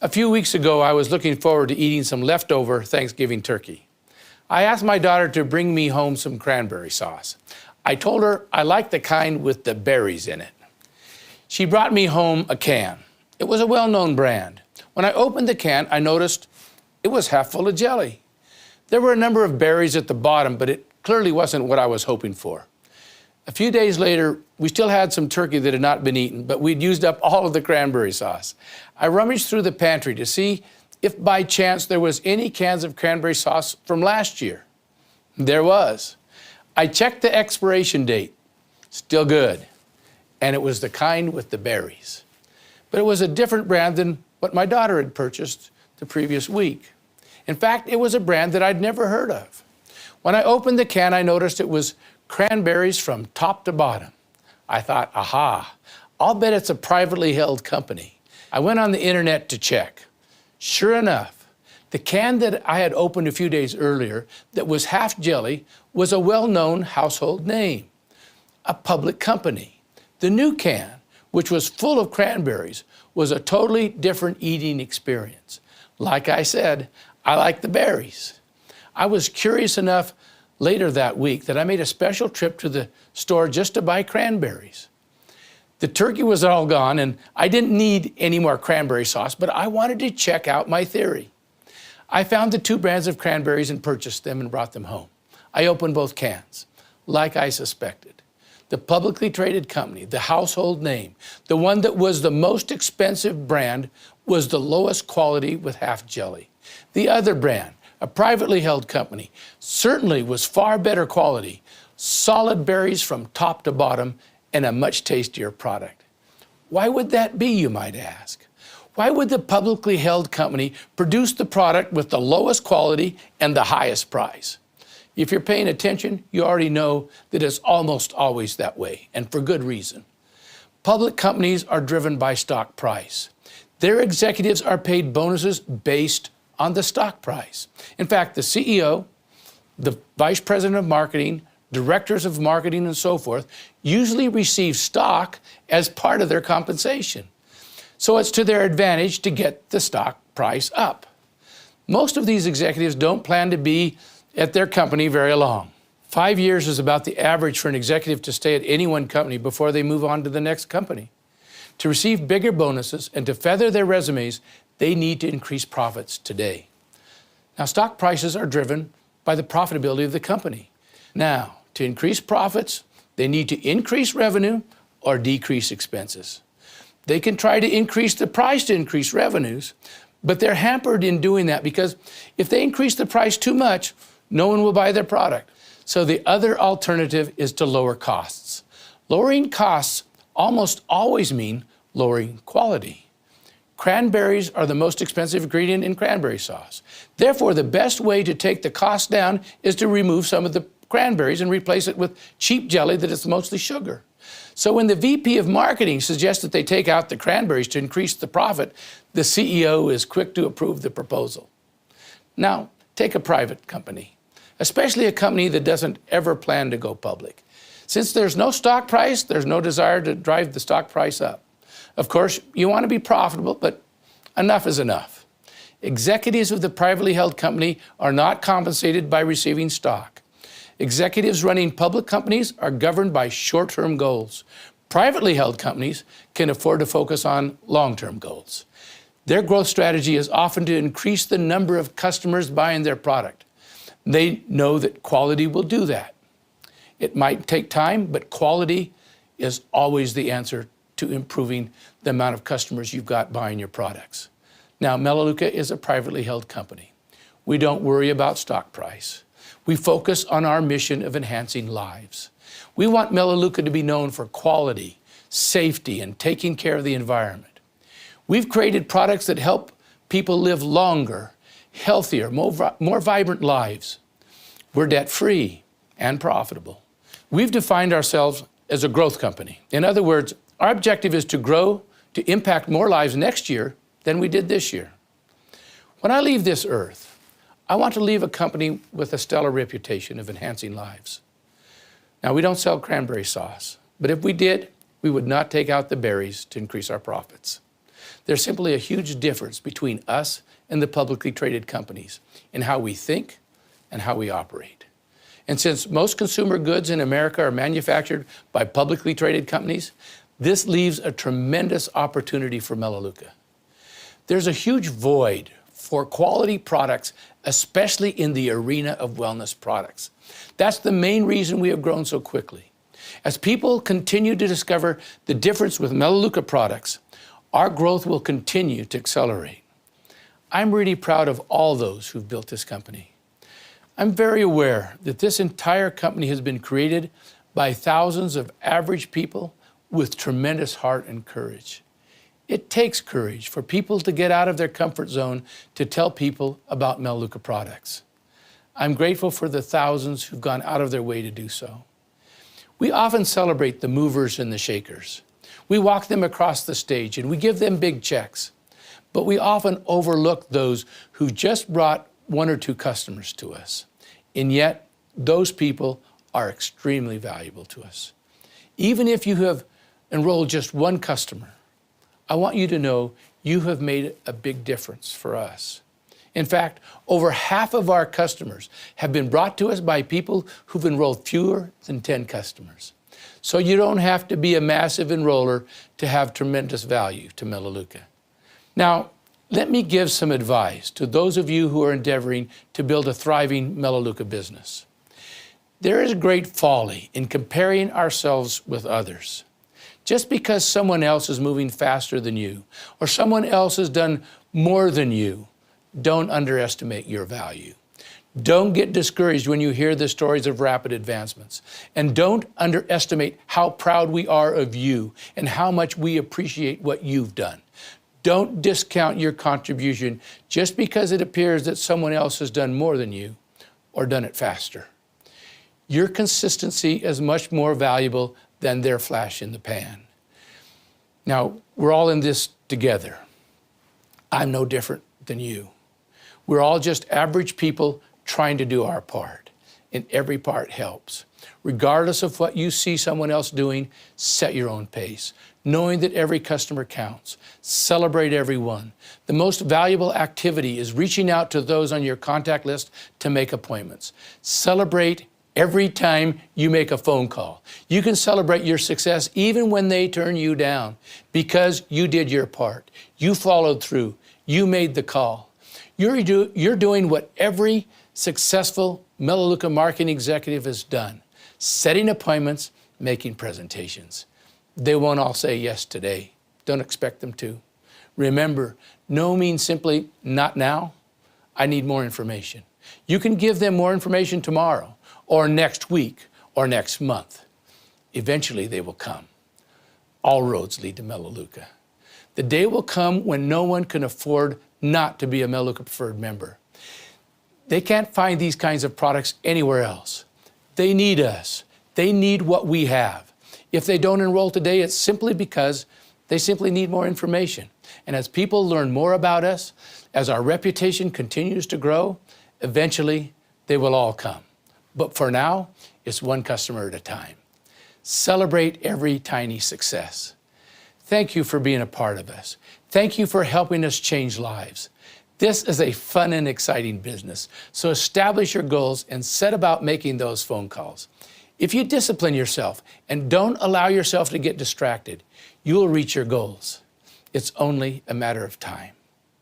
A few weeks ago, I was looking forward to eating some leftover Thanksgiving turkey. I asked my daughter to bring me home some cranberry sauce. I told her I liked the kind with the berries in it. She brought me home a can. It was a well-known brand. When I opened the can, I noticed it was half full of jelly. There were a number of berries at the bottom, but it clearly wasn't what I was hoping for. A few days later, we still had some turkey that had not been eaten, but we'd used up all of the cranberry sauce. I rummaged through the pantry to see if by chance there was any cans of cranberry sauce from last year. There was. I checked the expiration date. Still good. And it was the kind with the berries. But it was a different brand than what my daughter had purchased the previous week. In fact, it was a brand that I'd never heard of. When I opened the can, I noticed it was cranberries from top to bottom. I thought, aha, I'll bet it's a privately held company. I went on the internet to check. Sure enough, the can that I had opened a few days earlier that was half jelly was a well-known household name, a public company. The new can, which was full of cranberries, was a totally different eating experience. Like I said, I like the berries. I was curious enough later that week that I made a special trip to the store just to buy cranberries. The turkey was all gone and I didn't need any more cranberry sauce, but I wanted to check out my theory. I found the two brands of cranberries and purchased them and brought them home. I opened both cans, like I suspected. The publicly traded company, the household name, the one that was the most expensive brand, was the lowest quality with half jelly. The other brand, a privately held company, certainly was far better quality, solid berries from top to bottom, and a much tastier product. Why would that be, you might ask? Why would the publicly held company produce the product with the lowest quality and the highest price? If you're paying attention, you already know that it's almost always that way, and for good reason. Public companies are driven by stock price. Their executives are paid bonuses based on the stock price. In fact, the CEO, the vice president of marketing, directors of marketing, and so forth, usually receive stock as part of their compensation. So it's to their advantage to get the stock price up. Most of these executives don't plan to be at their company very long. 5 years is about the average for an executive to stay at any one company before they move on to the next company. To receive bigger bonuses and to feather their resumes, they need to increase profits today. Now, stock prices are driven by the profitability of the company. Now, to increase profits, they need to increase revenue or decrease expenses. They can try to increase the price to increase revenues, but they're hampered in doing that because if they increase the price too much, no one will buy their product. So the other alternative is to lower costs. Lowering costs almost always mean lowering quality. Cranberries are the most expensive ingredient in cranberry sauce. Therefore, the best way to take the cost down is to remove some of the cranberries and replace it with cheap jelly that is mostly sugar. So when the VP of marketing suggests that they take out the cranberries to increase the profit, the CEO is quick to approve the proposal. Now, take a private company, especially a company that doesn't ever plan to go public. Since there's no stock price, there's no desire to drive the stock price up. Of course, you want to be profitable, but enough is enough. Executives of the privately held company are not compensated by receiving stock. Executives running public companies are governed by short-term goals. Privately held companies can afford to focus on long-term goals. Their growth strategy is often to increase the number of customers buying their product. They know that quality will do that. It might take time, but quality is always the answer to improving the amount of customers you've got buying your products. Now, Melaleuca is a privately held company. We don't worry about stock price. We focus on our mission of enhancing lives. We want Melaleuca to be known for quality, safety, and taking care of the environment. We've created products that help people live longer, healthier, more vibrant lives. We're debt-free and profitable. We've defined ourselves as a growth company. In other words, our objective is to grow to impact more lives next year than we did this year. When I leave this earth, I want to leave a company with a stellar reputation of enhancing lives. Now, we don't sell cranberry sauce, but if we did, we would not take out the berries to increase our profits. There's simply a huge difference between us and the publicly traded companies in how we think and how we operate. And since most consumer goods in America are manufactured by publicly traded companies, this leaves a tremendous opportunity for Melaleuca. There's a huge void for quality products, especially in the arena of wellness products. That's the main reason we have grown so quickly. As people continue to discover the difference with Melaleuca products, our growth will continue to accelerate. I'm really proud of all those who've built this company. I'm very aware that this entire company has been created by thousands of average people with tremendous heart and courage. It takes courage for people to get out of their comfort zone to tell people about Melaleuca products. I'm grateful for the thousands who've gone out of their way to do so. We often celebrate the movers and the shakers. We walk them across the stage and we give them big checks. But we often overlook those who just brought one or two customers to us. And yet, those people are extremely valuable to us. Even if you have enrolled just one customer, I want you to know you have made a big difference for us. In fact, over half of our customers have been brought to us by people who've enrolled fewer than 10 customers. So you don't have to be a massive enroller to have tremendous value to Melaleuca. Now, let me give some advice to those of you who are endeavoring to build a thriving Melaleuca business. There is great folly in comparing ourselves with others. Just because someone else is moving faster than you, or someone else has done more than you, don't underestimate your value. Don't get discouraged when you hear the stories of rapid advancements. And don't underestimate how proud we are of you and how much we appreciate what you've done. Don't discount your contribution just because it appears that someone else has done more than you or done it faster. Your consistency is much more valuable than their flash in the pan. Now, we're all in this together. I'm no different than you. We're all just average people trying to do our part, and every part helps. Regardless of what you see someone else doing, set your own pace, knowing that every customer counts. Celebrate everyone. The most valuable activity is reaching out to those on your contact list to make appointments. Celebrate every time you make a phone call. You can celebrate your success even when they turn you down because you did your part. You followed through. You made the call. You're doing what every successful Melaleuca marketing executive has done, setting appointments, making presentations. They won't all say yes today. Don't expect them to. Remember, no means simply not now. I need more information. You can give them more information tomorrow or next week or next month. Eventually they will come. All roads lead to Melaleuca. The day will come when no one can afford not to be a Melaleuca preferred member. They can't find these kinds of products anywhere else. They need us. They need what we have. If they don't enroll today, it's simply because they simply need more information. And as people learn more about us, as our reputation continues to grow, eventually they will all come. But for now, it's one customer at a time. Celebrate every tiny success. Thank you for being a part of us. Thank you for helping us change lives. This is a fun and exciting business, so establish your goals and set about making those phone calls. If you discipline yourself and don't allow yourself to get distracted, you will reach your goals. It's only a matter of time.